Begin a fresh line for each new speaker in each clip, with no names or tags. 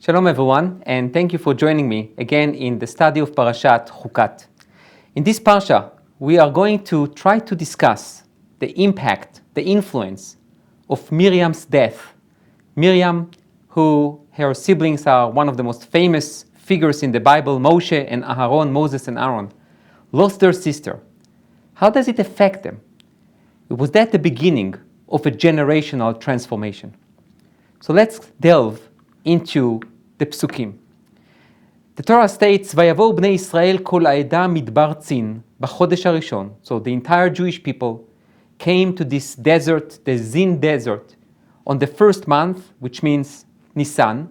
Shalom everyone, and thank you for joining me again in the study of Parashat Chukat. In this parsha, we are going to try to discuss the impact, the influence of Miriam's death. Miriam, who her siblings are one of the most famous figures in the Bible, Moshe and Aharon, Moses and Aaron, lost their sister. How does it affect them? Was that the beginning of a generational transformation? So let's delve into the psukim. The Torah states, "Vayavo bnei Yisrael kol ha'eda midbar tzin b'chodesh harishon." So the entire Jewish people came to this desert, the Zin desert, on the first month, which means Nisan.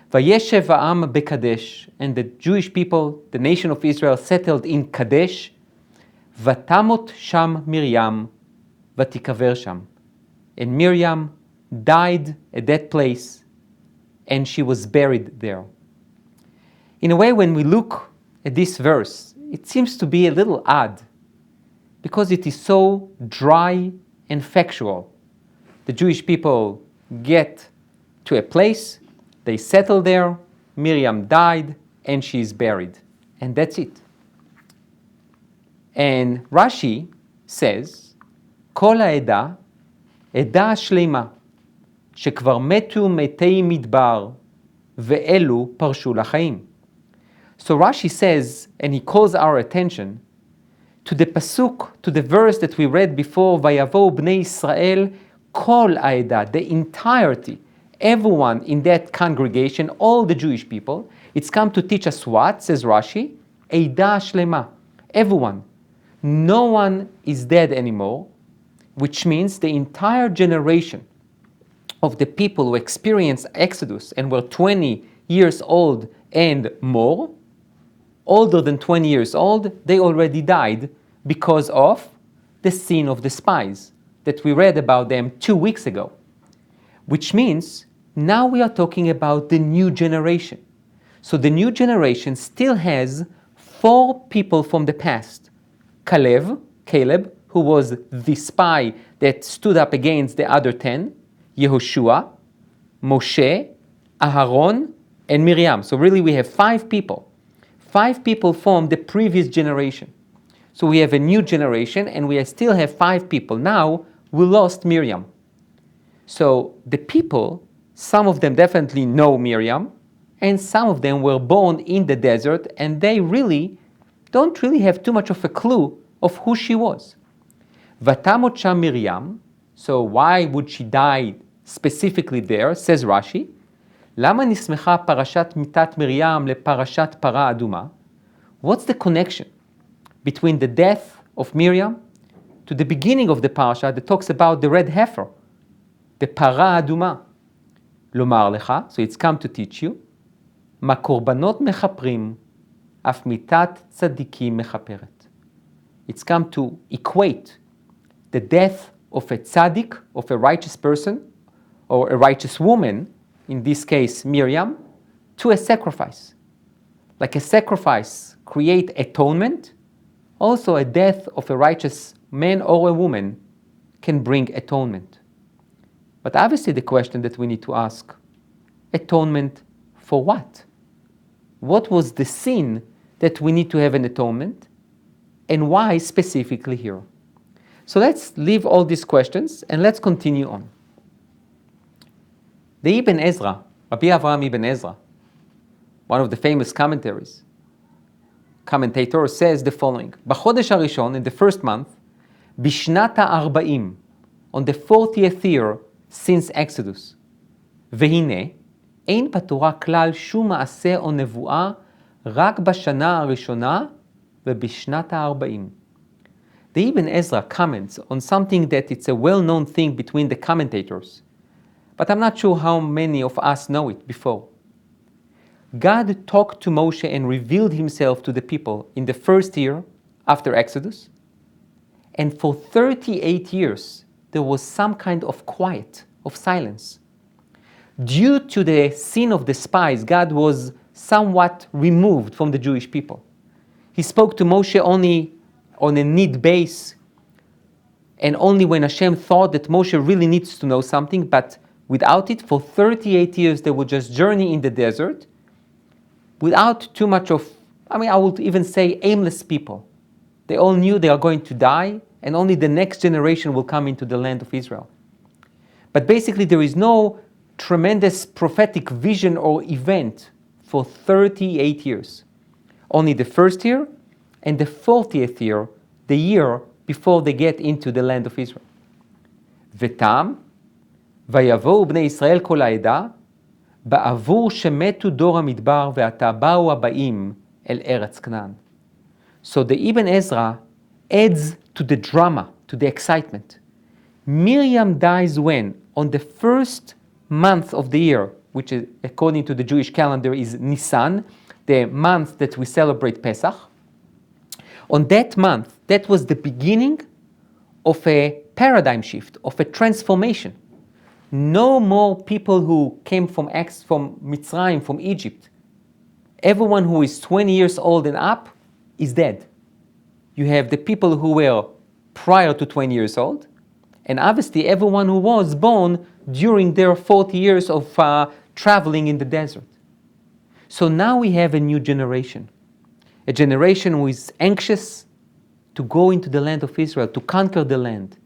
Vayeshev ha'am beKadesh, and the Jewish people, the nation of Israel, settled in Kadesh. Vatamot sham Miriam, vatikaver sham, and Miriam died at that place, and she was buried there. In a way, when we look at this verse, it seems to be a little odd, because it is so dry and factual. The Jewish people get to a place, they settle there, Miriam died, and she is buried. And that's it. And Rashi says, Kol ha'eda, eda shlema, שכבר מתו מתי מדבר, ואלו פרשו לחיים. So Rashi says, and he calls our attention to the pasuk, to the verse that we read before, ויבואו בני ישראל כל העדה, the entirety, everyone in that congregation, all the Jewish people. It's come to teach us what, says Rashi? עדה שלמה, everyone. No one is dead anymore, which means the entire generation of the people who experienced Exodus and were 20 years old and more, older than 20 years old, they already died because of the sin of the spies that we read about them 2 weeks ago. Which means now we are talking about the new generation. So the new generation still has 4 people from the past. Caleb, who was the spy that stood up against the other 10, Yehoshua, Moshe, Aharon, and Miriam. So really we have 5 people. 5 people from the previous generation. So we have a new generation and we still have 5 people. Now we lost Miriam. So the people, some of them definitely know Miriam, and some of them were born in the desert, and they don't have too much of a clue of who she was. Vatamot sham Miriam, so why would she die specifically there, says Rashi, למה נסמכה פרשת מיתת מרים לפרשת פרה אדומה? What's the connection between the death of Miriam to the beginning of the parasha that talks about the red heifer, the פרה אדומה? לומר לך, so it's come to teach you, מה קורבנות מכפרים, אף מיתת צדיקים מכפרת. It's come to equate the death of a tzaddik, of a righteous person, or a righteous woman, in this case Miriam, to a sacrifice. Like a sacrifice create atonement, also a death of a righteous man or a woman can bring atonement. But obviously the question that we need to ask, atonement for what? What was the sin that we need to have an atonement? And why specifically here? So let's leave all these questions and let's continue on. The Ibn Ezra, Rabbi Avraham Ibn Ezra, one of the famous commentator, says the following: בחודש הראשון, in the first month, בשנת ה-40, on the 40th year since Exodus, והנה, אין בתורה כלל שום מעשה או נבואה, רק בשנה הראשונה ובשנת ה-40. The Ibn Ezra comments on something that it's a well-known thing between the commentators, but I'm not sure how many of us know it before. God talked to Moshe and revealed himself to the people in the first year after Exodus, and for 38 years there was some kind of quiet, of silence. Due to the sin of the spies, God was somewhat removed from the Jewish people. He spoke to Moshe only on a need base, and only when Hashem thought that Moshe really needs to know something, but Without it, for 38 years, they would just journey in the desert without too much of, I would even say aimless people. They all knew they are going to die, and only the next generation will come into the land of Israel. But basically, there is no tremendous prophetic vision or event for 38 years. Only the first year and the 40th year, the year before they get into the land of Israel. ותם, ויבואו בני ישראל כל העדה, בעבור שמתו דור המדבר, ועתה באו הבאים אל ארץ כנען. So the Ibn Ezra adds to the drama, to the excitement. Miriam dies when? On the first month of the year, which is, according to the Jewish calendar is Nisan, the month that we celebrate Pesach. On that month, that was the beginning of a paradigm shift, of a transformation. No more people who came from Mitzrayim, from Egypt. Everyone who is 20 years old and up is dead. You have the people who were prior to 20 years old, and obviously everyone who was born during their 40 years of traveling in the desert. So now we have a new generation. A generation who is anxious to go into the land of Israel, to conquer the land.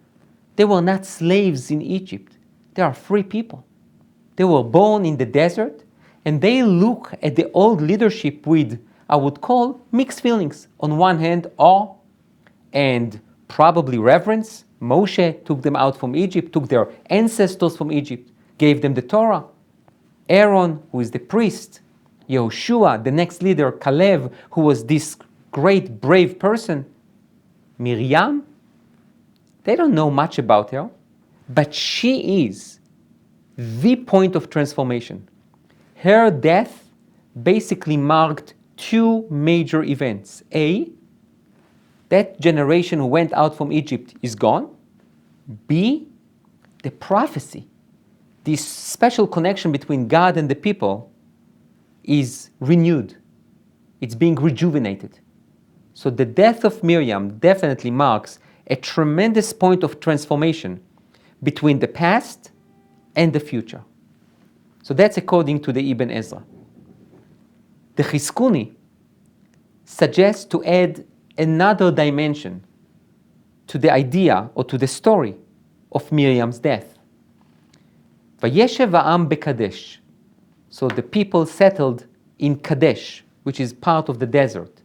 They were not slaves in Egypt. They are free people. They were born in the desert, and they look at the old leadership with, I would call, mixed feelings. On one hand, awe and probably reverence. Moshe took them out from Egypt, took their ancestors from Egypt, gave them the Torah. Aaron, who is the priest, Yehoshua, the next leader, Caleb, who was this great, brave person. Miriam, they don't know much about her, but she is the point of transformation. Her death basically marked two major events. A, that generation who went out from Egypt is gone. B, the prophecy, this special connection between God and the people, is renewed. It's being rejuvenated. So the death of Miriam definitely marks a tremendous point of transformation between the past and the future. So that's according to the Ibn Ezra. The Chizkuni suggests to add another dimension to the idea or to the story of Miriam's death. Vayeshev ha'am beKadesh. So the people settled in Kadesh, which is part of the desert.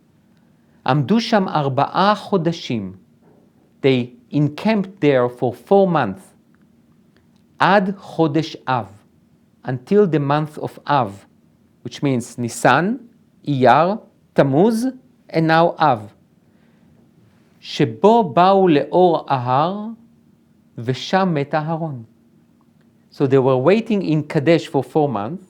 Amdu sham 4 chodashim. They encamped there for 4 months. Ad chodesh Av, until the month of Av, which means Nisan, Iyar, Tammuz, and now Av. Shebo ba'u le'or ahar, v'sham met Aharon. So they were waiting in Kadesh for 4 months,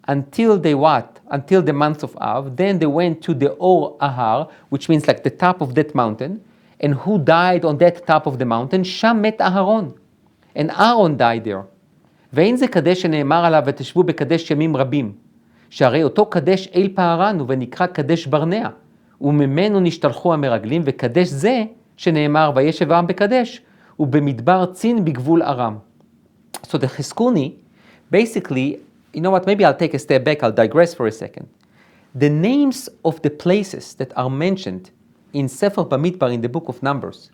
until they what? Until the month of Av. Then they went to the Or Ahar, which means like the top of that mountain. And who died on that top of the mountain? Sham met Aharon. And Aaron died there. ואין זה קדש שנאמר עליו ותשבו בקדש ימים רבים. שהרי אותו קדש אל פערנו ונקרא קדש ברנע. וממנו נשתלחו המרגלים, וקדש זה שנאמר וישב העם בקדש, ובמדבר צין בגבול ארם. So the Chizkuni, basically, you know what, maybe I'll take a step back, I'll digress for a second. The names of the places that are mentioned in Sefer Bamidbar in the book of Numbers,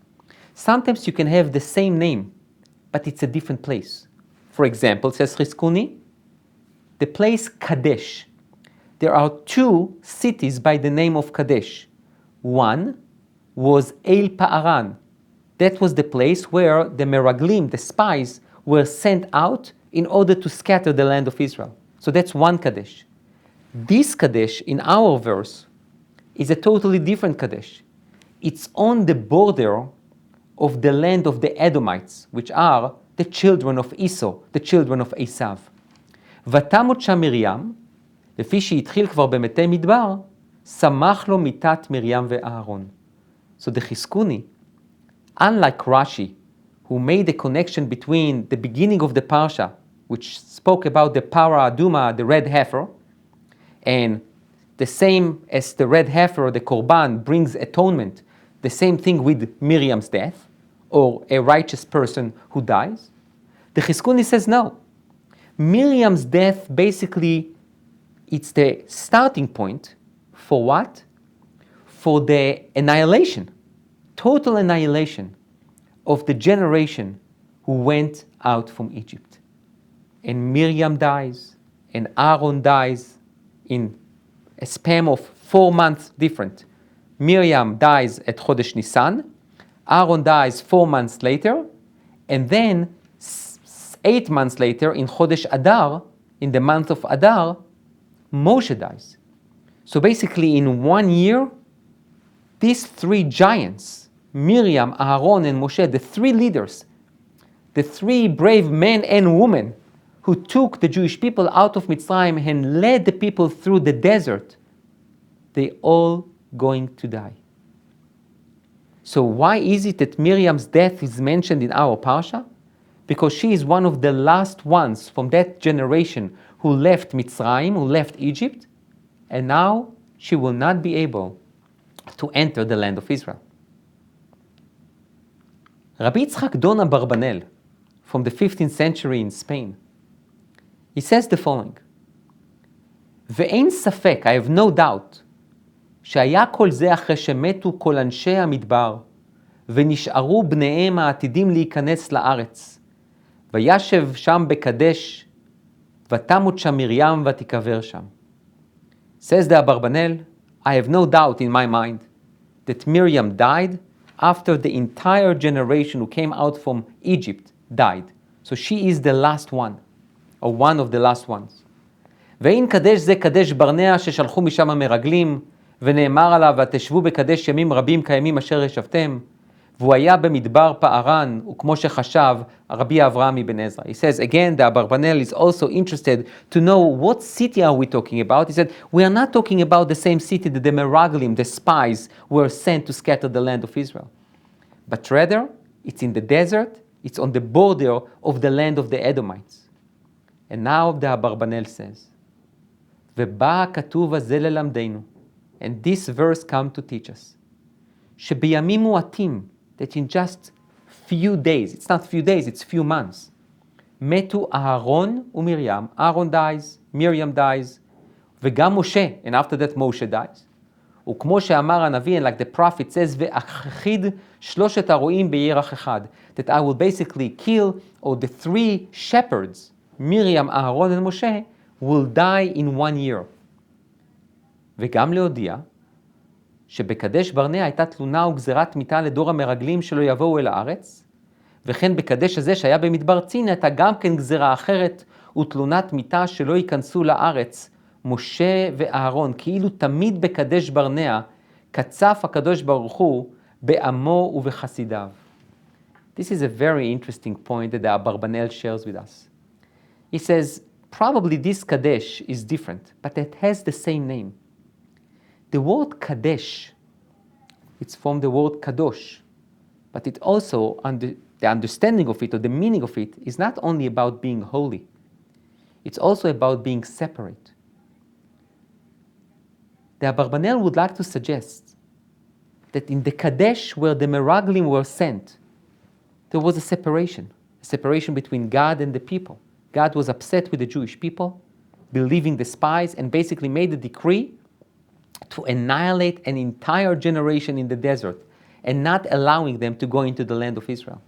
sometimes you can have the same name, but it's a different place. For example, says Chizkuni, the place Kadesh. There are 2 cities by the name of Kadesh. One was El Pa'aran. That was the place where the Meraglim, the spies, were sent out in order to scatter the land of Israel. So that's one Kadesh. This Kadesh in our verse is a totally different Kadesh. It's on the border of the land of the Edomites, which are the children of Esau, the children of Esav. ותמות שם מרים, לפי שהתחיל כבר במתי מדבר, שמח לו מיתת מרים ואהרון. So the Chizkuni, unlike Rashi, who made a connection between the beginning of the Parsha, which spoke about the Para Aduma, the red heifer, and the same as the red heifer, the Korban, brings atonement, the same thing with Miriam's death, or a righteous person who dies. The Chizkuni says no. Miriam's death basically, it's the starting point for what? For the annihilation, total annihilation of the generation who went out from Egypt. And Miriam dies, and Aaron dies in a span of 4 months different. Miriam dies at Chodesh Nisan, Aaron dies 4 months later, and then 8 months later, in Chodesh Adar, in the month of Adar, Moshe dies. So basically in 1 year, these 3 giants, Miriam, Aaron, and Moshe, the 3 leaders, the 3 brave men and women who took the Jewish people out of Mitzrayim and led the people through the desert, they all going to die. So why is it that Miriam's death is mentioned in our parashah? Because she is one of the last ones from that generation who left Mitzrayim, who left Egypt, and now she will not be able to enter the land of Israel. Rabbi Yitzchak Dona Barbanel, from the 15th century in Spain, he says the following: ואין ספק, I have no doubt, שהיה כל זה אחרי שמתו כל אנשי המדבר, ונשארו בניהם העתידים להיכנס לארץ, וישב שם בקדש, ותמות שם מרים ותיקבר שם. Says the Abarbanel, I have no doubt in my mind that Miriam died after the entire generation who came out from Egypt died. So she is the last one, or one of the last ones. ואין קדש זה קדש ברנע ששלחו משם המרגלים, ונאמר עליו, ותשבו בקדש ימים רבים כימים אשר ישבתם, והוא היה במדבר פערן, וכמו שחשב רבי אברהם מבן עזרא. He says again, the Abarbanel is also interested to know what city are we talking about. He said, we are not talking about the same city that the Meraglim, the spies, were sent to scatter the land of Israel. But rather, it's in the desert, it's on the border of the land of the Edomites. And now the Abarbanel says, ובא הכתוב הזה ללמדנו, and this verse come to teach us, שבימים מועטים, that in just few days, it's not few days, it's few months, מתו אהרון ומרים, Aaron dies, Miriam dies, וגם משה, and after that Moshe dies. וכמו שאמר הנביא, and like the prophet says, ואחיד שלושת הרועים בירח אחד, that I will basically kill, or the 3 shepherds, Miriam, Aaron and Moshe, will die in 1 year. וגם להודיע, שבקדש ברנע הייתה תלונה וגזירת מיתה לדור המרגלים שלא יבואו אל הארץ, וכן בקדש הזה שהיה במדבר צין הייתה גם כן גזירה אחרת ותלונת מיתה שלא ייכנסו לארץ, משה ואהרון, כאילו תמיד בקדש ברנע קצף הקדוש ברוך הוא בעמו ובחסידיו. This is a very interesting point that the Abarbanel shares with us. He says, probably this Kadesh is different, but it has the same name. The word Kadesh, it's from the word Kadosh, but it also, the understanding of it or the meaning of it is not only about being holy, it's also about being separate. The Abarbanel would like to suggest that in the Kadesh where the Meraglim were sent, there was a separation between God and the people. God was upset with the Jewish people, believing the spies, and basically made a decree to annihilate an entire generation in the desert and not allowing them to go into the land of Israel.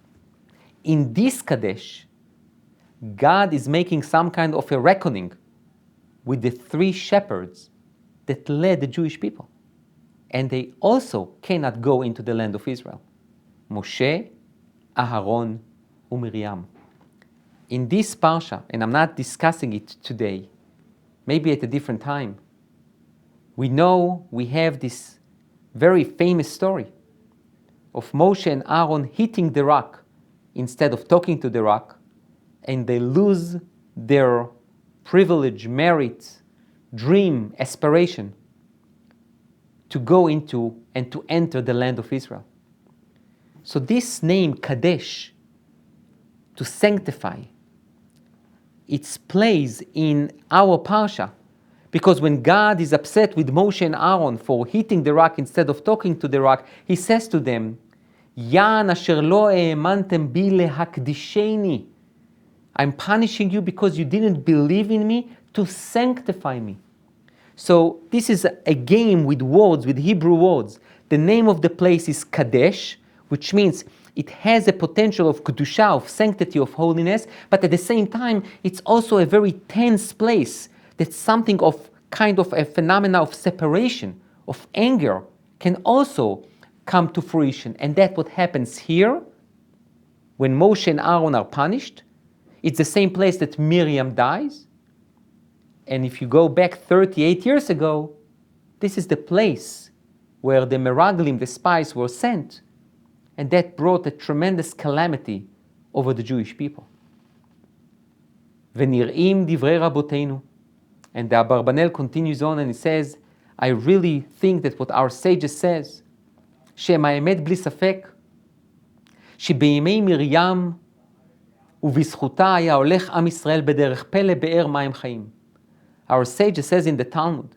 In this Kadesh, God is making some kind of a reckoning with the 3 shepherds that led the Jewish people. And they also cannot go into the land of Israel. Moshe, Aharon, and Miriam. In this parsha, and I'm not discussing it today, maybe at a different time, we know we have this very famous story of Moshe and Aaron hitting the rock instead of talking to the rock, and they lose their privilege, merit, dream, aspiration to go into and to enter the land of Israel. So this name, Kadesh, to sanctify, it plays in our parsha, because when God is upset with Moshe and Aaron for hitting the rock instead of talking to the rock, he says to them, Yan asher lo האמנתם בי להקדישני. I'm punishing you because you didn't believe in me to sanctify me. So this is a game with words, with Hebrew words. The name of the place is Kadesh, which means it has a potential of kedusha, of sanctity, of holiness, but at the same time, it's also a very tense place. That's something of kind of a phenomena of separation, of anger, can also come to fruition. And that's what happens here when Moshe and Aaron are punished. It's the same place that Miriam dies. And if you go back 38 years ago, this is the place where the Meraglim, the spies, were sent. And that brought a tremendous calamity over the Jewish people. ונראים דברי רבותינו. And the Abarbanel continues on and he says, I really think that what our sages says, שהם האמת בלי ספק, שבימי מרים ובזכותה היה הולך עם ישראל בדרך פלא באר מים חיים. Our sages says in the Talmud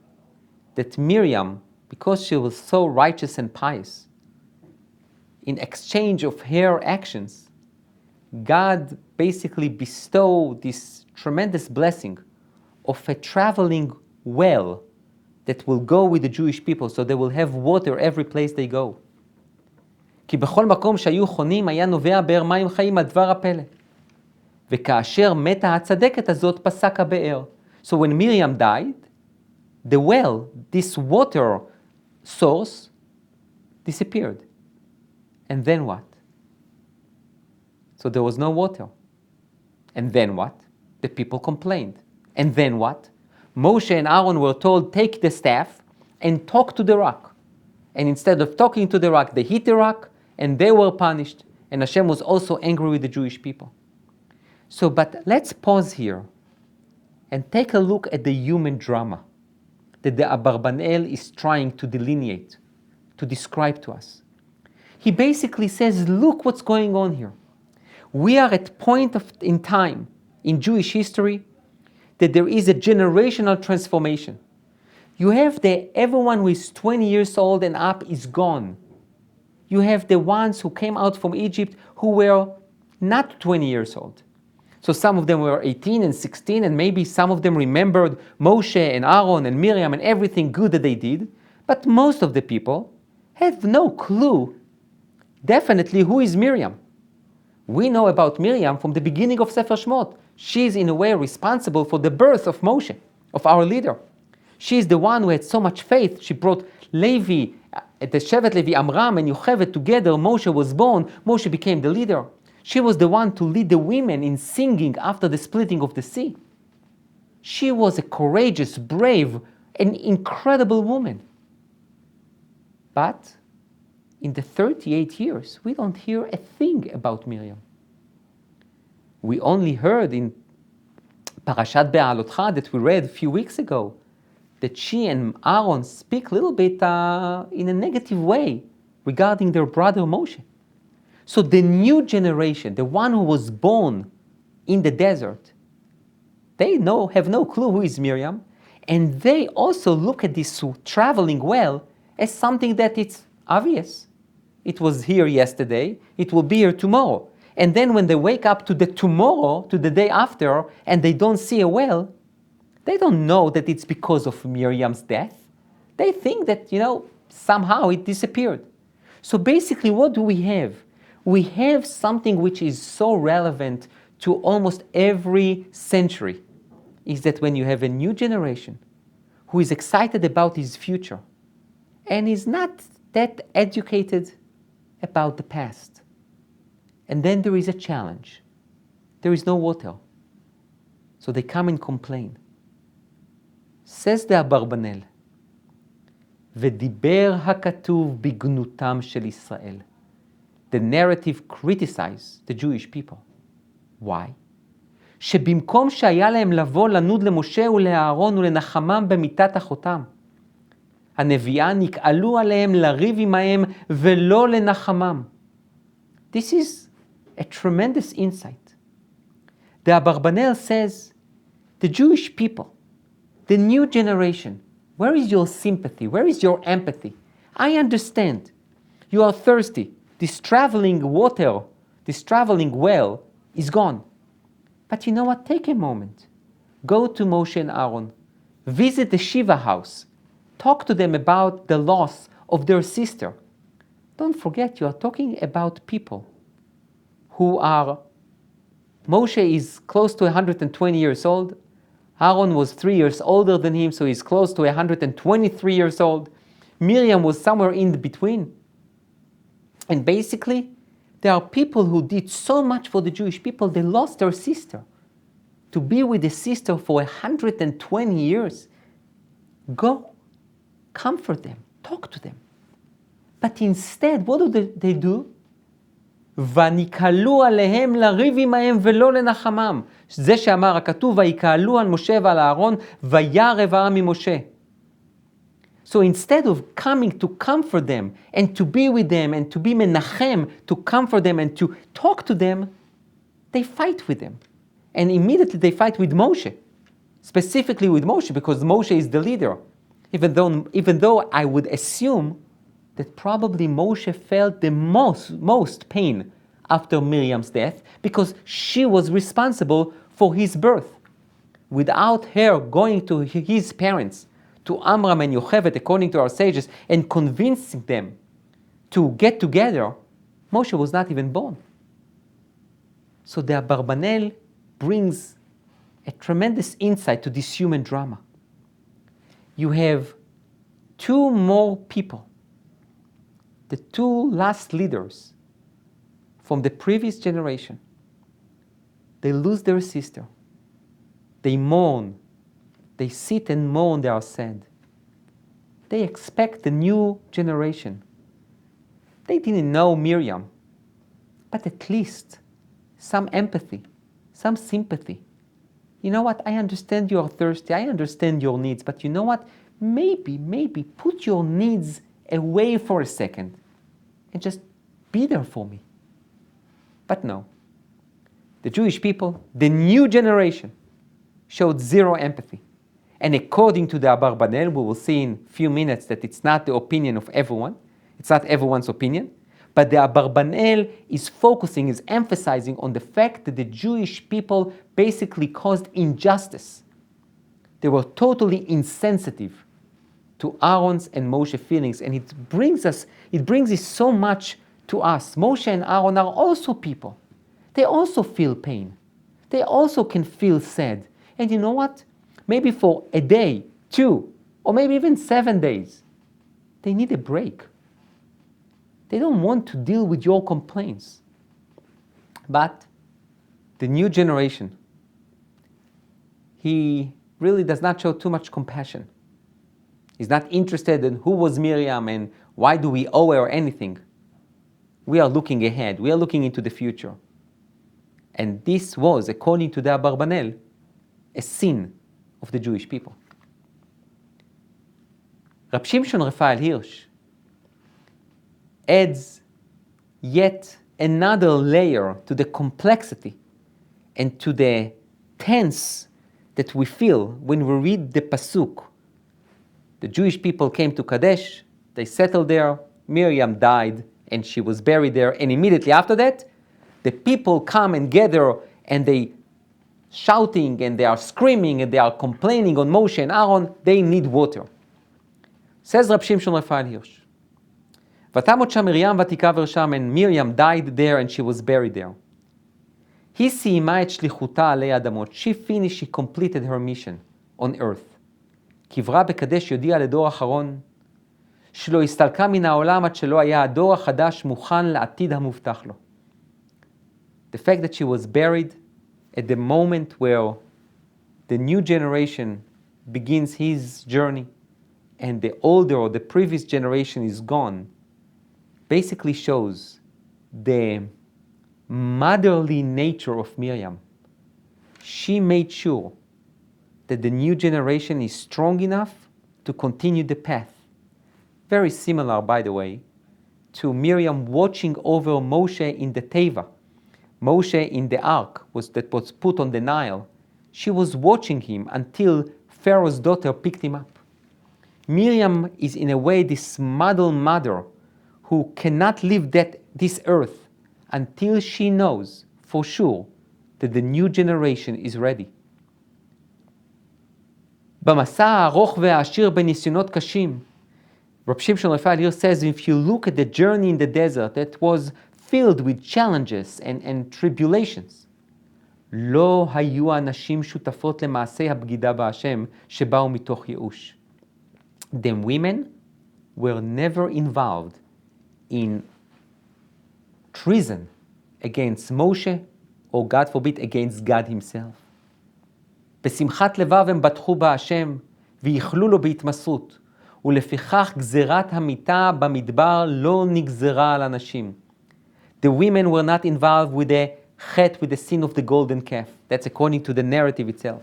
that Miriam, because she was so righteous and pious, in exchange of her actions, God basically bestowed this tremendous blessing of a traveling well that will go with the Jewish people, so they will have water every place they go. כי בכל מקום שהיו חונים היה נובע באר מים חיים על דבר הפלא. וכאשר מתה הצדקת הזאת פסק הבאר. So when Miriam died, the well, this water source, disappeared. And then what? So there was no water. And then what? The people complained. And then what? Moshe and Aaron were told, take the staff and talk to the rock. And instead of talking to the rock, they hit the rock and they were punished. And Hashem was also angry with the Jewish people. So, but let's pause here and take a look at the human drama that the Abarbanel is trying to delineate, to describe to us. He basically says, look what's going on here. We are at a point in time in Jewish history that there is a generational transformation. You have everyone who is 20 years old and up is gone. You have the ones who came out from Egypt who were not 20 years old. So some of them were 18 and 16, and maybe some of them remembered Moshe and Aaron and Miriam and everything good that they did. But most of the people have no clue, definitely, who is Miriam. We know about Miriam from the beginning of Sefer Shmot. She is in a way responsible for the birth of Moshe, of our leader. She is the one who had so much faith. She brought Levi, the Shevet Levi, Amram and Yocheved together. Moshe was born. Moshe became the leader. She was the one to lead the women in singing after the splitting of the sea. She was a courageous, brave, and incredible woman. But in the 38 years, we don't hear a thing about Miriam. We only heard in Parashat Be'alotcha that we read a few weeks ago that she and Aaron speak a little bit in a negative way regarding their brother Moshe. So the new generation, the one who was born in the desert, they have no clue who is Miriam, and they also look at this traveling well as something that it's obvious. It was here yesterday, it will be here tomorrow. And then when they wake up to the tomorrow, to the day after, and they don't see a well, they don't know that it's because of Miriam's death. They think that, somehow it disappeared. So basically, what do we have? We have something which is so relevant to almost every century, is that when you have a new generation who is excited about his future and is not that educated about the past, and then there is a challenge. There is no water. So they come and complain. Says the Abarbanel, ודיבר הכתוב בגנותם של ישראל. The narrative criticized the Jewish people. Why? שבמקום שהיה להם לבוא לנוד למשה ולאהרון ולנחמם במיתת אחותם, הנביאה נקעלו עליהם לריב עמהם ולא לנחמם. This is a tremendous insight. The Abarbanel says, the Jewish people, the new generation, where is your sympathy? Where is your empathy? I understand. You are thirsty. This traveling water, this traveling well is gone. But you know what? Take a moment. Go to Moshe and Aaron. Visit the Shiva house. Talk to them about the loss of their sister. Don't forget, you are talking about people who are... Moshe is close to 120 years old. Aaron was 3 years older than him, so he's close to 123 years old. Miriam was somewhere in between. And basically, there are people who did so much for the Jewish people, they lost their sister. To be with the sister for 120 years, go, comfort them, talk to them. But instead, what do they do? וَנِקַלُوا עליהם לריב עמהם ולא לנחמם. זה שאמר הכתוב, ויקהלו על משה ועל אהרון, וירב העם ממשה. So instead of coming to comfort them, and to be with them, and to be menachem, to comfort them, and to talk to them, they fight with them. And immediately they fight with Moshe. Specifically with Moshe, because Moshe is the leader. Even though I would assume that probably Moshe felt the most pain after Miriam's death, because she was responsible for his birth. Without her going to his parents, to Amram and Yocheved, according to our sages, and convincing them to get together, Moshe was not even born. So the Abarbanel brings a tremendous insight to this human drama. You have two more people, the two last leaders from the previous generation. They lose their sister. They mourn. They sit and mourn, they are sad. They expect the new generation. They didn't know Miriam, but at least some empathy, some sympathy. You know what? I understand you are thirsty. I understand your needs. But you know what? Maybe put your needs away for a second and just be there for me. But no. The Jewish people, the new generation, showed zero empathy. And according to the Abarbanel, we will see in a few minutes that it's not the opinion of everyone. It's not everyone's opinion. But the Abarbanel is focusing, is emphasizing on the fact that the Jewish people basically caused injustice. They were totally insensitive to Aaron's and Moshe's feelings. And it brings this so much to us. Moshe and Aaron are also people. They also feel pain. They also can feel sad. And you know what? Maybe for a day, 2, or maybe even 7 days, they need a break. They don't want to deal with your complaints. But the new generation, he really does not show too much compassion. He's not interested in who was Miriam and why do we owe her anything. We are looking ahead. We are looking into the future. And this was, according to the Abarbanel, a sin of the Jewish people. Rab Shimshon Raphael Hirsch adds yet another layer to the complexity and to the tense that we feel when we read the Pasuk. The Jewish people came to Kadesh, they settled there, Miriam died, and she was buried there, and immediately after that, the people come and gather, and they shouting, and they are screaming, and they are complaining on Moshe and Aaron, they need water. Says Rab Shimshon Raphael Hirsch, ותמות שם מרים ותיקבר שם, and Miriam died there and she was buried there. היא סיימה את שליחותה עלי אדמות. She finished, she completed her mission on earth. קברה בקדש יודיע לדור אחרון, שלא הסתלקה מן העולם עד שלא היה הדור החדש מוכן לעתיד המובטח לו. The fact that she was buried at the moment where the new generation begins his journey and the older or the previous generation is gone, basically shows the motherly nature of Miriam. She made sure that the new generation is strong enough to continue the path. Very similar, by the way, to Miriam watching over Moshe in the Teva. Moshe in the ark that was put on the Nile. She was watching him until Pharaoh's daughter picked him up. Miriam is in a way this model mother who cannot leave this earth until she knows for sure that the new generation is ready. במסע הארוך והעשיר בניסיונות קשים, Rabbi Shimshon Raphael here says, if you look at the journey in the desert that was filled with challenges and tribulations, לא היו הנשים שותפות למעשי הבגידה בהשם שבאו מתוך ייאוש. The women were never involved in treason against Moshe, or God forbid, against God himself. בשמחת לבב הם בטחו בהשם ויכלו לו בהתמסרות, ולפיכך גזירת המיתה במדבר לא נגזרה על הנשים. The women were not involved with the chet, with the sin of the golden calf. That's according to the narrative itself.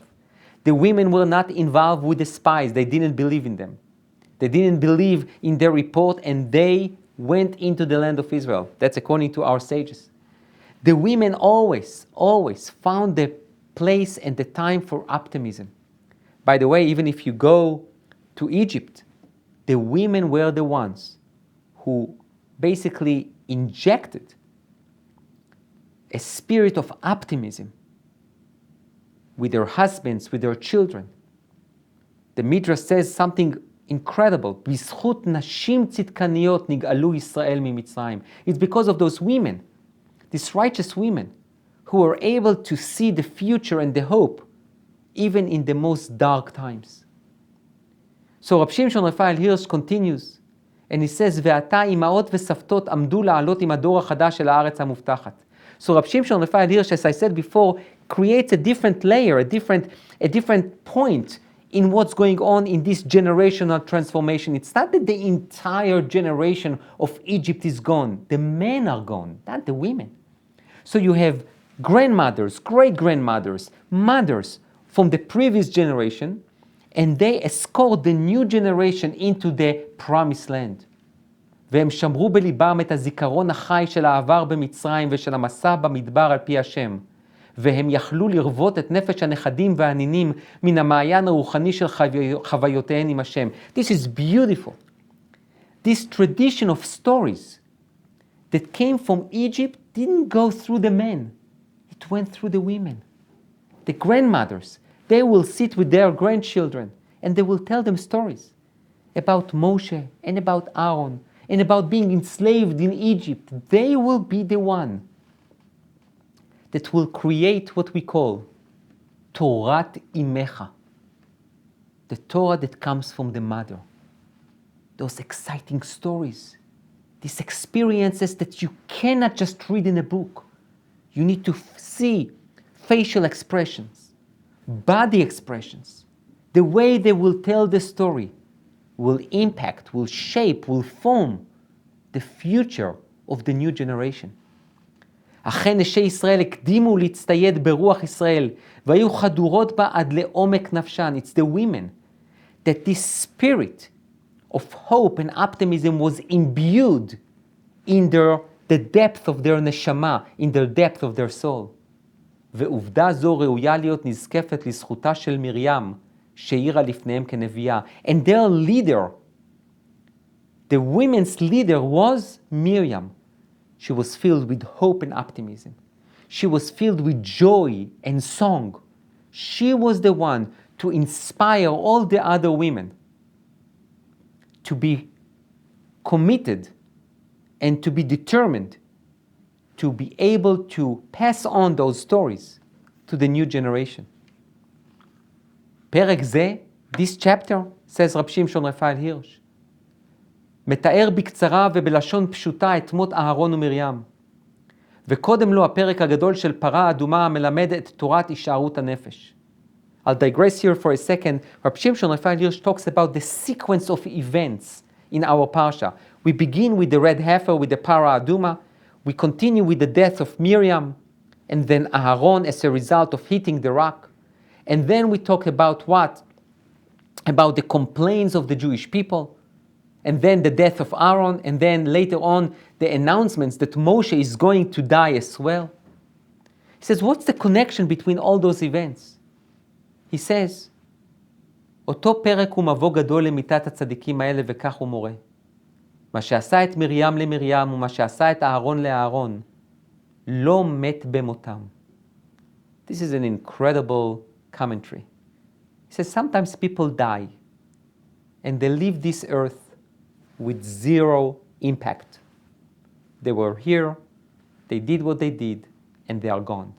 The women were not involved with the spies. They didn't believe in them. They didn't believe in their report, and they went into the land of Israel. That's according to our sages. The women always found the place and the time for optimism. By the way, even if you go to Egypt, the women were the ones who basically injected a spirit of optimism with their husbands, with their children. The Midrash says something incredible. בזכות נשים צדקניות נגאלו ישראל ממצרים. It's because of those women, these righteous women, who are able to see the future and the hope, even in the most dark times. So Rabbi Shimshon Raphael Hirsch continues, and he says, ועתה אמהות וסבתות עמדו לעלות עם הדור החדש אל הארץ המובטחת. So Rabbi Shimshon Raphael Hirsch, as I said before, creates a different layer, a different point in what's going on in this generational transformation. It's not that the entire generation of Egypt is gone. The men are gone, not the women. So you have grandmothers, great-grandmothers, mothers from the previous generation, and they escort the new generation into the promised land. והם שמרו בליבם את הזיכרון החי של העבר במצרים ושל המסע במדבר על פי השם. והם יכלו לרוות את נפש הנכדים והנינים מן המעיין הרוחני של חוויותיהן עם השם. This is beautiful. This tradition of stories that came from Egypt didn't go through the men. It went through the women. The grandmothers, they will sit with their grandchildren and they will tell them stories about Moshe and about Aaron and about being enslaved in Egypt. They will be the one that will create what we call Torat Imecha, the Torah that comes from the mother. Those exciting stories, these experiences that you cannot just read in a book. You need to see facial expressions, body expressions. The way they will tell the story will impact, will shape, will form the future of the new generation. אכן נשי ישראל הקדימו להצטייד ברוח ישראל, והיו חדורות בה עד לעומק נפשן. It's the women that this spirit of hope and optimism was imbued in the depth of their neshama, in the depth of their soul. ועובדה זו ראויה להיות נזקפת לזכותה של מרים, שהאירה לפניהם כנביאה. And their leader, the women's leader, was Miriam. She was filled with hope and optimism. She was filled with joy and song. She was the one to inspire all the other women to be committed and to be determined to be able to pass on those stories to the new generation. פרק זה, this chapter, says Rabbi Shimshon Raphael Hirsch, מתאר בקצרה ובלשון פשוטה את מות אהרון ומרים. וקודם לו הפרק הגדול של פרה אדומה המלמד את תורת הישארות הנפש. I'll digress here for a second. Rabbi Shimshon Raphael Hirsch talks about the sequence of events in our parsha. We begin with the red heifer, with the para aduma. We continue with the death of Miriam, and then Aharon as a result of hitting the rock. And then we talk about what? About the complaints of the Jewish people, and then the death of Aaron, and then later on the announcements that Moshe is going to die as well. He says, what's the connection between all those events? He says, אותו פרק הוא מבוא גדול למיתת הצדיקים האלה וכך הוא מורה. מה שעשה את מרים למרים ומה שעשה את אהרון לאהרון לא מת במותם. This is an incredible commentary. He says sometimes people die and they leave this earth with zero impact. They were here, they did what they did, and they are gone.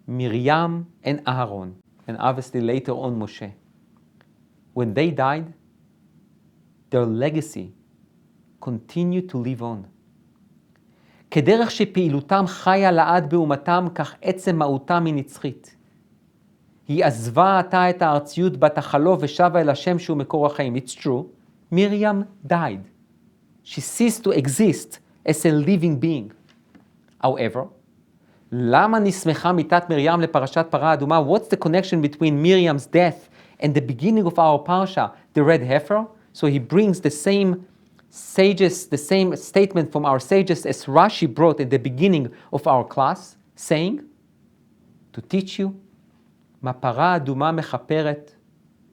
Miriam and Aaron, and obviously later on Moshe, when they died, their legacy continued to live on. כדרך שפעילותם חיה לעד באומתם, כך עצם מהותם היא נצחית. היא עזבה עתה את הארציות בת החלוף ושבה אל השם שהוא מקור החיים. It's true. Miriam died. She ceased to exist as a living being. However, למה נסמכה מיתת מרים לפרשת פרה אדומה? What's the connection between Miriam's death and the beginning of our parashah, the red heifer? So he brings the same sages, the same statement from our sages as Rashi brought at the beginning of our class, saying, to teach you, מה פרה אדומה מכפרת,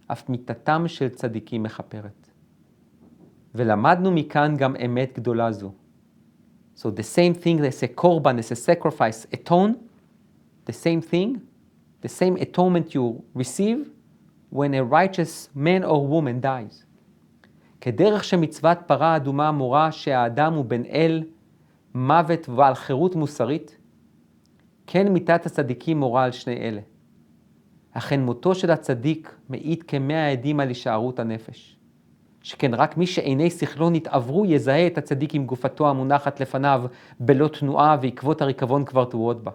אף מיתתם של צדיקים מכפרת. ולמדנו מכאן גם אמת גדולה זו. So the same thing as a korban, as a sacrifice, atone, the same thing, the same atonement you receive when a righteous man or woman dies. כדרך שמצוות פרה אדומה מורה שהאדם הוא בן אל, מוות ועל חירות מוסרית, כן מיתת הצדיקים מורה על שני אלה. אכן מותו של הצדיק מעיד כמאה עדים על הישארות הנפש. שכן רק מי שעיני שכלו נתעברו יזהה את הצדיק עם גופתו המונחת לפניו בלא תנועה ועקבות הריקבון כבר תרועות בה.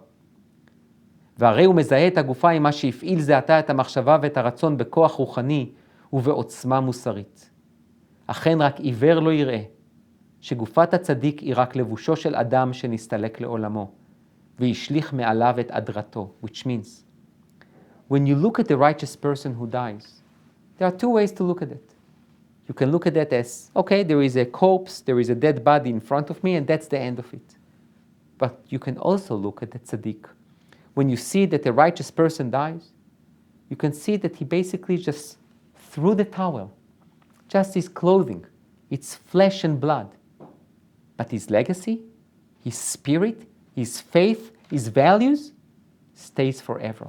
והרי הוא מזהה את הגופה עם מה שהפעיל זה עתה את המחשבה ואת הרצון בכוח רוחני ובעוצמה מוסרית. אכן רק עיוור לא יראה שגופת הצדיק היא רק לבושו של אדם שנסתלק לעולמו והשליך מעליו את אדרתו, which means when you look at the righteous person who dies, there are two ways to look at it. You can look at it as, okay, there is a corpse, there is a dead body in front of me, and that's the end of it. But you can also look at the tzaddik. When you see that a righteous person dies, you can see that he basically just threw the towel, just his clothing, it's flesh and blood. But his legacy, his spirit, his faith, his values stays forever.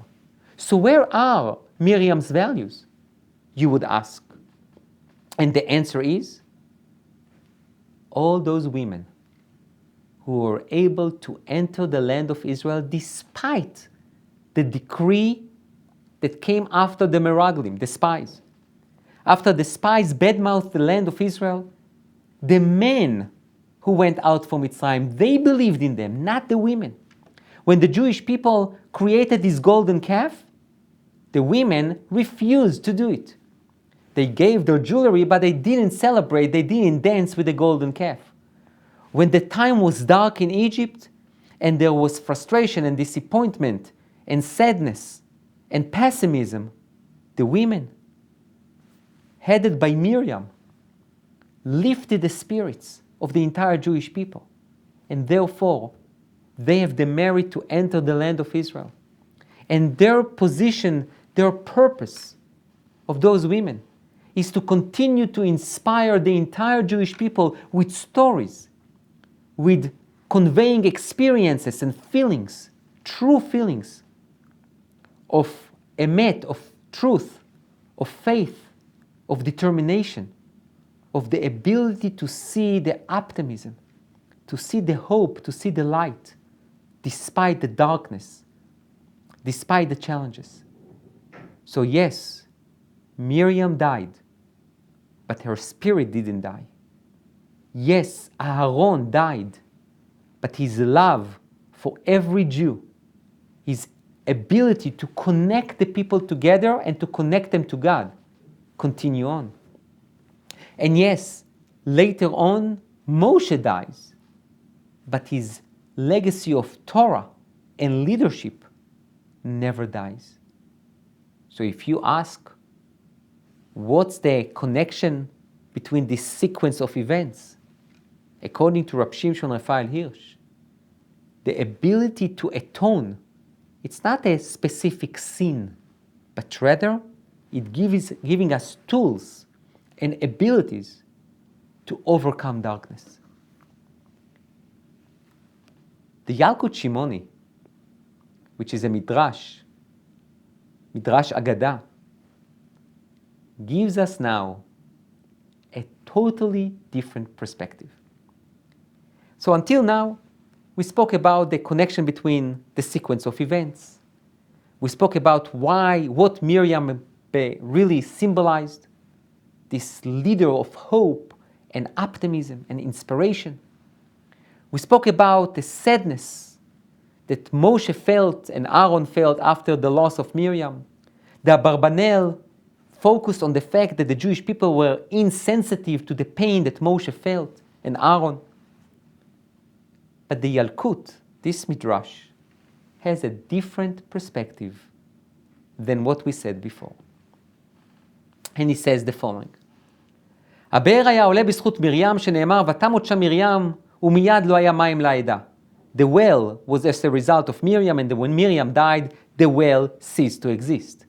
So where are Miriam's values? You would ask. And the answer is, all those women who were able to enter the land of Israel despite the decree that came after the Meraglim, the spies. After the spies badmouthed the land of Israel, the men who went out from Mitzrayim, they believed in them, not the women. When the Jewish people created this golden calf, the women refused to do it. They gave their jewelry, but they didn't celebrate, they didn't dance with the golden calf. When the time was dark in Egypt, and there was frustration and disappointment and sadness and pessimism, the women, headed by Miriam, lifted the spirits of the entire Jewish people. And therefore, they have the merit to enter the land of Israel. And their position, their purpose of those women is to continue to inspire the entire Jewish people with stories, with conveying experiences and feelings, true feelings of emet, of truth, of faith, of determination, of the ability to see the optimism, to see the hope, to see the light, despite the darkness, despite the challenges. So yes, Miriam died, but her spirit didn't die. Yes, Aaron died, but his love for every Jew, his ability to connect the people together and to connect them to God, continue on. And yes, later on, Moshe dies, but his legacy of Torah and leadership never dies. So if you ask, what's the connection between this sequence of events? According to Rabbi Shimshon Raphael Hirsch, the ability to atone, it's not a specific sin, but rather it giving us tools and abilities to overcome darkness. The Yalkut Shimoni which is a Midrash Agada, gives us now a totally different perspective. So until now, we spoke about the connection between the sequence of events. We spoke about what Miriam really symbolized, this leader of hope and optimism and inspiration. We spoke about the sadness that Moshe felt and Aaron felt after the loss of Miriam. The Abarbanel focused on the fact that the Jewish people were insensitive to the pain that Moshe felt and Aaron. But the Yalkut, this Midrash, has a different perspective than what we said before. And he says the following: הבאר היה עולה בזכות מרים שנאמר ותמות שם מרים ומיד לא היה מים לעדה. The well was as a result of Miriam, and when Miriam died, the well ceased to exist.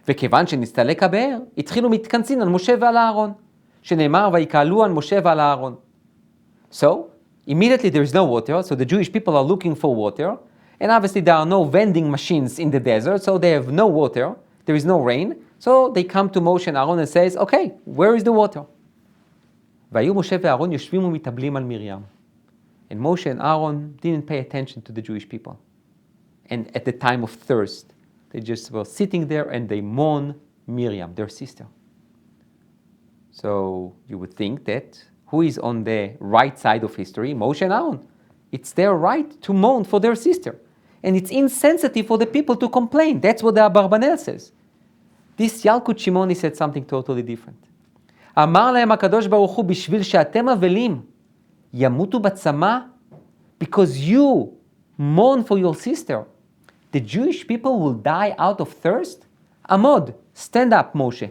וכיוון שנסתלק הבאר, התחילו מתכנסים על משה ועל אהרון, שנאמר ויקהלו על משה ועל אהרון. So, immediately there is no water, so the Jewish people are looking for water, and obviously there are no vending machines in the desert, so they have no water, there is no rain, so they come to Moshe and Aaron and says, okay, where is the water? והיו משה ואהרון יושבים ומתאבלים על מרים. And Moshe and Aaron didn't pay attention to the Jewish people. And at the time of thirst, they just were sitting there and they mourn Miriam, their sister. So you would think that who is on the right side of history? Moshe and Aaron. It's their right to mourn for their sister. And it's insensitive for the people to complain. That's what the Abarbanel says. This Yalkut Shimoni said something totally different. אמר להם הקדוש ברוך הוא בשביל שאתם אבלים ימותו בצמא, because you mourn for your sister, the Jewish people will die out of thirst? עמוד, stand up, משה.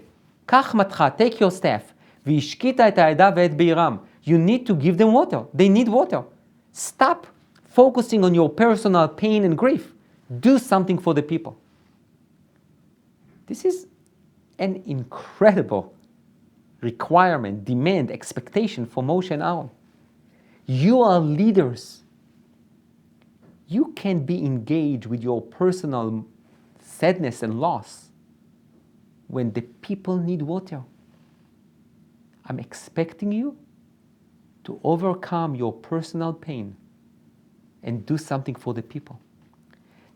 קח מתך, take your staff, והשקית את העדה ואת בעירם. You need to give them water. They need water. Stop focusing on your personal pain and grief. Do something for the people. This is an incredible requirement, demand, expectation for Moshe and Aaron. You are leaders. You can be engaged with your personal sadness and loss when the people need water. I'm expecting you to overcome your personal pain and do something for the people.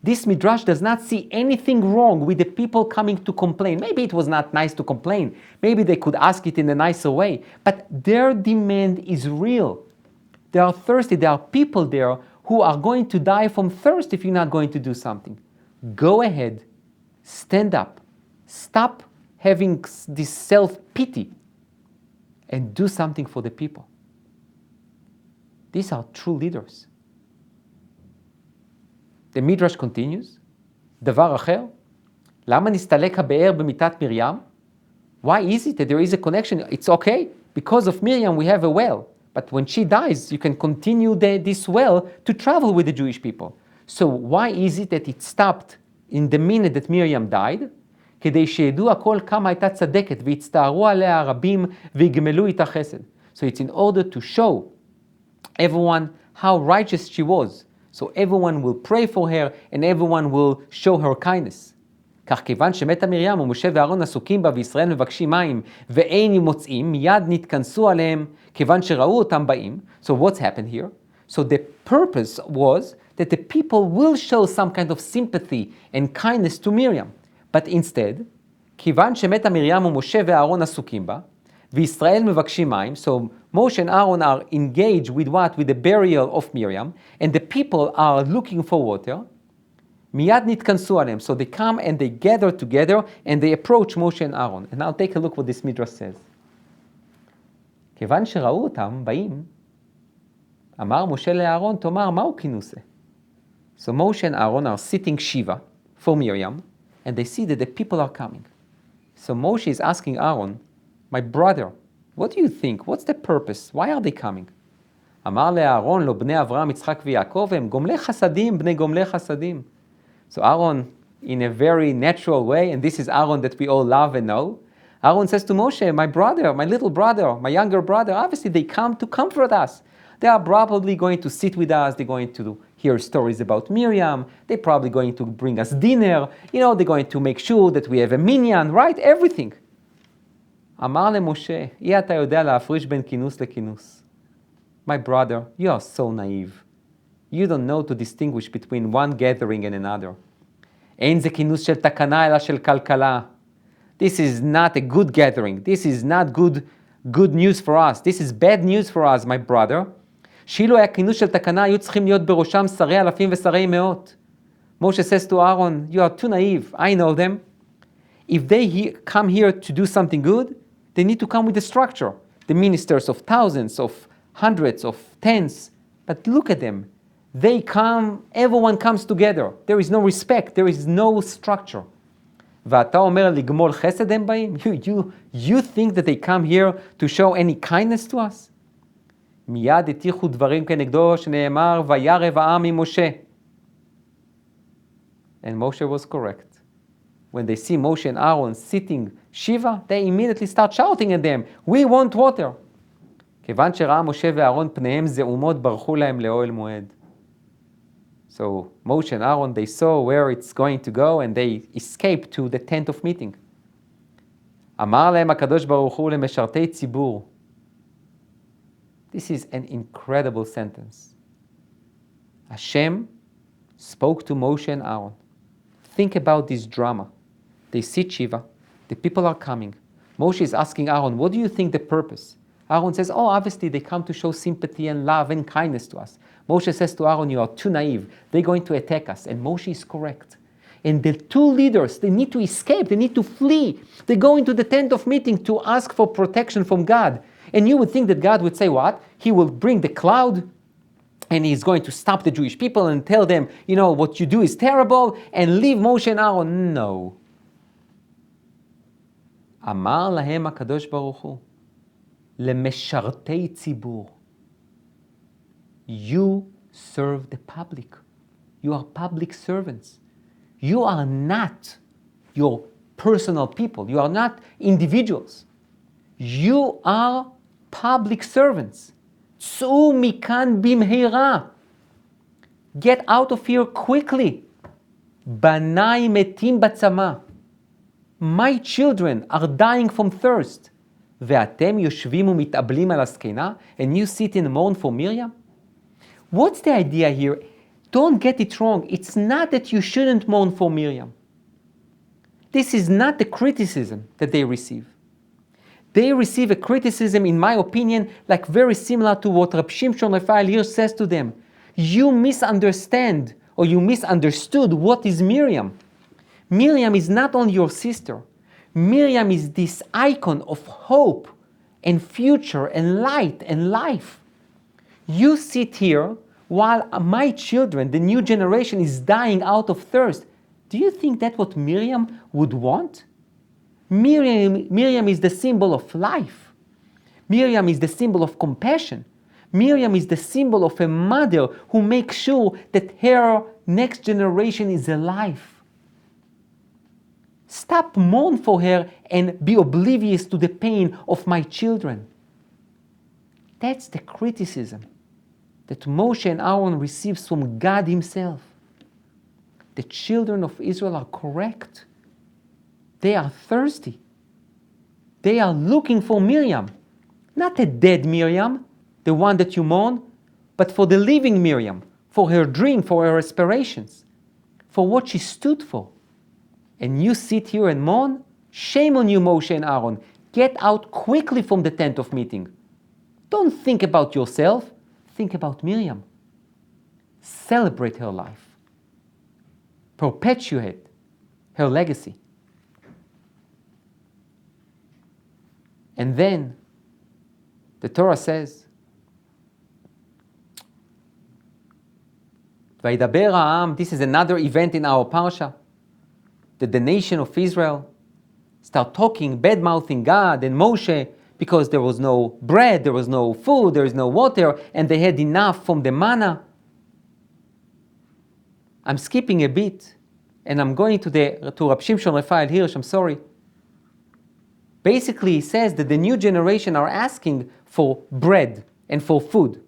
This Midrash does not see anything wrong with the people coming to complain. Maybe it was not nice to complain. Maybe they could ask it in a nicer way. But their demand is real. They are thirsty. There are people there who are going to die from thirst if you're not going to do something. Go ahead. Stand up. Stop having this self-pity and do something for the people. These are true leaders. The Midrash continues, דבר אחר, למה נסתלק הבאר במיטת מרים? Why is it that there is a connection? It's okay, because of Miriam we have a well, but when she dies, you can continue this well to travel with the Jewish people. So why is it that it stopped in the minute that Miriam died? כדי שידעו הכל כמה הייתה צדקת, והצטערו עליה הרבים, ויגמלו איתה חסד. So it's in order to show everyone how righteous she was. So everyone will pray for her and everyone will show her kindness. כך כיוון שמתה מרים ומשה ואהרון עסוקים בה וישראל מבקשים מים ואין מוצאים, מיד נתכנסו עליהם כיוון שראו אותם באים. So what's happened here? So the purpose was that the people will show some kind of sympathy and kindness to Miriam. But instead, כיוון שמתה מרים ומשה ואהרון עסוקים בה, וישראל מבקשים מים, so Moshe and Aaron are engaged with what? With the burial of Miriam, and the people are looking for water. מיד נתכנסו עליהם. So they come and they gather together and they approach Moshe and Aaron. And now take a look what this Midrash says. כיוון שראו אותם באים, אמר משה לאהרון, תאמר מהו כינוסה? So Moshe and Aaron are sitting Shiva for Miriam, and they see that the people are coming. So Moshe is asking Aaron, my brother, what do you think? What's the purpose? Why are they coming? אמר לאהרון, לו בני אברהם, יצחק ויעקב, הם גומלי חסדים, בני גומלי חסדים. So Aaron, in a very natural way, and this is Aaron that we all love and know, Aaron says to Moshe, my brother, my little brother, my younger brother, obviously they come to comfort us. They are probably going to sit with us, they're going to hear stories about Miriam. They're probably going to bring us dinner. They're going to make sure that we have a minyan, right? Everything. אמר למשה, אתה יודע להפריש בין כינוס לכינוס. My brother, you are so naive. You don't know to distinguish between one gathering and another. אין זה כינוס של תקנה אלא של כלכלה. This is not a good gathering. This is not good news for us. This is bad news for us, my brother. שאילו היה כינוס של תקנה, היו צריכים להיות בראשם שרי אלפים ושרי מאות. Moshe says to Aaron, you are too naive. I know them. If they come here to do something good, they need to come with a structure. The ministers of thousands, of hundreds, of tens. But look at them. They come, everyone comes together. There is no respect. There is no structure. ואתה אומר לגמול חסד הם באים? You think that they come here to show any kindness to us? מיד הטיחו דברים כנגדו שנאמר וירא העם ממשה. And Moshe was correct. When they see Moshe and Aaron sitting Shiva, they immediately start shouting at them, we want water. כיוון שראה משה ואהרון פניהם זעומות ברחו להם לאוהל מועד. So Moshe and Aaron, they saw where it's going to go and they escaped to the tent of meeting. אמר להם הקדוש ברוך הוא למשרתי ציבור. This is an incredible sentence. Hashem spoke to Moshe and Aaron. Think about this drama. They sit Shiva, the people are coming. Moshe is asking Aaron, what do you think the purpose? Aaron says, obviously they come to show sympathy and love and kindness to us. Moshe says to Aaron, you are too naive. They're going to attack us. And Moshe is correct. And the two leaders, they need to escape. They need to flee. They go into the tent of meeting to ask for protection from God. And you would think that God would say what? He will bring the cloud and he's going to stop the Jewish people and tell them, what you do is terrible and leave Moshe and Aaron. No. אמר להם הקדוש ברוך הוא, למשרתי ציבור. You serve the public. You are public servants. You are not your personal people. You are not individuals. You are public servants. צאו מכאן במהרה. Get out of here quickly. בניי מתים בצמא. My children are dying from thirst. ואתם יושבים ומתאבלים על הזקנה, and you sit and mourn for Miriam? What's the idea here? Don't get it wrong. It's not that you shouldn't mourn for Miriam. This is not the criticism that they receive. They receive a criticism, in my opinion, like very similar to what Rabbi Shimshon Raphael here says to them. You misunderstand, or you misunderstood what is Miriam. Miriam is not only your sister. Miriam is this icon of hope and future and light and life. You sit here while my children, the new generation, is dying out of thirst. Do you think that's what Miriam would want? Miriam is the symbol of life. Miriam is the symbol of compassion. Miriam is the symbol of a mother who makes sure that her next generation is alive. Stop mourn for her and be oblivious to the pain of my children. That's the criticism that Moshe and Aaron receives from God himself. The children of Israel are correct. They are thirsty. They are looking for Miriam. Not a dead Miriam, the one that you mourn, but for the living Miriam, for her dream, for her aspirations, for what she stood for. And you sit here and mourn? Shame on you, Moshe and Aaron. Get out quickly from the tent of meeting. Don't think about yourself. Think about Miriam. Celebrate her life. Perpetuate her legacy. And then the Torah says, Vaydaber ha'am, this is another event in our parashah, that the nation of Israel start talking, bad-mouthing God and Moshe because there was no bread, there was no food, there is no water, and they had enough from the manna. I'm skipping a bit, and I'm going to Rabbi Shimshon Raphael Hirsch, I'm sorry. Basically, he says that the new generation are asking for bread and for food.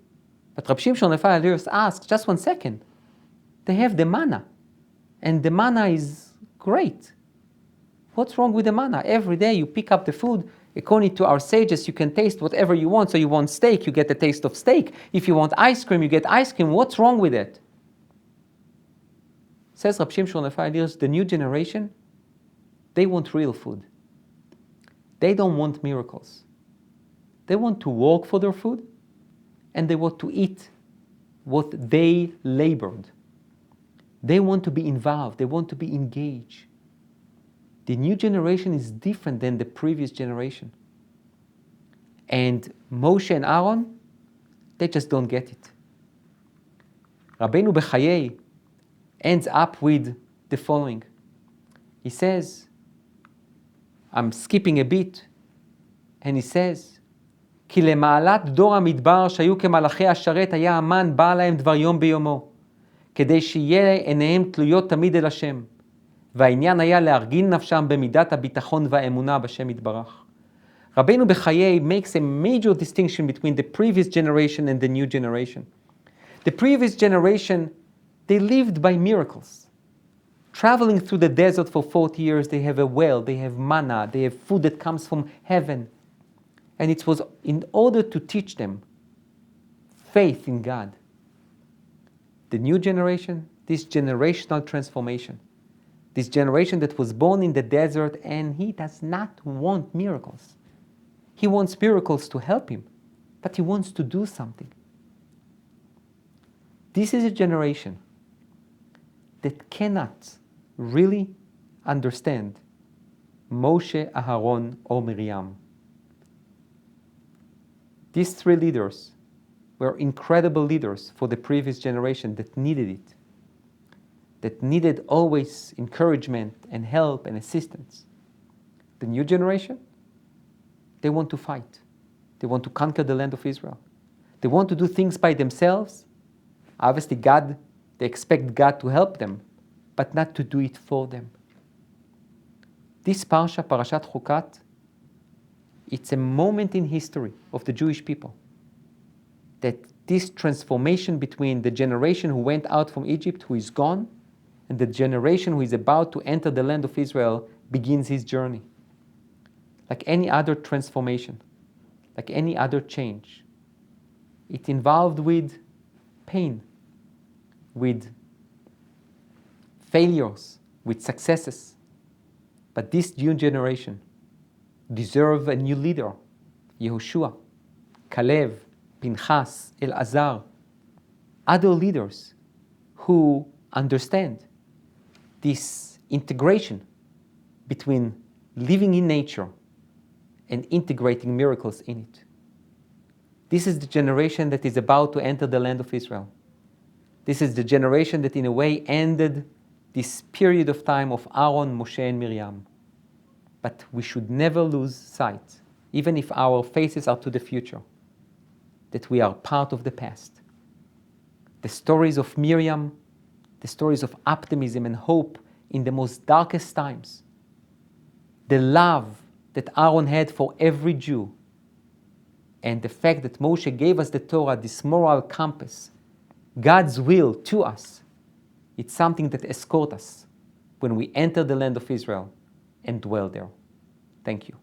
But Rabbi Shimshon Raphael Hirsch asks, just 1 second, They have the manna, and the manna is great. What's wrong with the manna? Every day you pick up the food. According to our sages, you can taste whatever you want. So you want steak, you get the taste of steak. If you want ice cream, you get ice cream. What's wrong with it? Says Rab Shimshon Raphael, the new generation, they want real food. They don't want miracles. They want to work for their food, and they want to eat what they labored. They want to be involved. They want to be engaged. The new generation is different than the previous generation. And Moshe and Aaron, they just don't get it. Rabbeinu Bechayei ends up with the following. He says, I'm skipping a bit, and he says, כי למעלת דור המדבר שהיו כמלאכי השרת היה המן בא להם דבר יום ביומו, כדי שיהיה עיניהם תלויות תמיד אל השם. והעניין היה להרגיל נפשם במידת הביטחון והאמונה בשם יתברך. Rabbeinu Bechayei makes a major distinction between the previous generation and the new generation. The previous generation, they lived by miracles. Traveling through the desert for 40 years, they have a well, they have manna, they have food that comes from heaven. And it was in order to teach them faith in God. The new generation, this generational transformation, this generation that was born in the desert, and he does not want miracles. He wants miracles to help him, but he wants to do something. This is a generation that cannot really understand Moshe, Aharon, or Miriam. These three leaders were incredible leaders for the previous generation that needed it, that needed always encouragement and help and assistance. The new generation, they want to fight. They want to conquer the land of Israel. They want to do things by themselves. Obviously, they expect God to help them, but not to do it for them. This parashah, Parashat Chukat, it's a moment in history of the Jewish people that this transformation between the generation who went out from Egypt, who is gone, and the generation who is about to enter the land of Israel begins his journey. Like any other transformation, like any other change, it involved with pain, with failures, with successes. But this new generation deserve a new leader, Yehoshua, Kalev, Pinchas, Elazar, other leaders who understand this integration between living in nature and integrating miracles in it. This is the generation that is about to enter the land of Israel. This is the generation that in a way ended this period of time of Aaron, Moshe, and Miriam. But we should never lose sight, even if our faces are to the future, that we are part of the past. The stories of Miriam, the stories of optimism and hope in the most darkest times, the love that Aaron had for every Jew, and the fact that Moshe gave us the Torah, this moral compass, God's will to us, it's something that escorts us when we enter the land of Israel and dwell there. Thank you.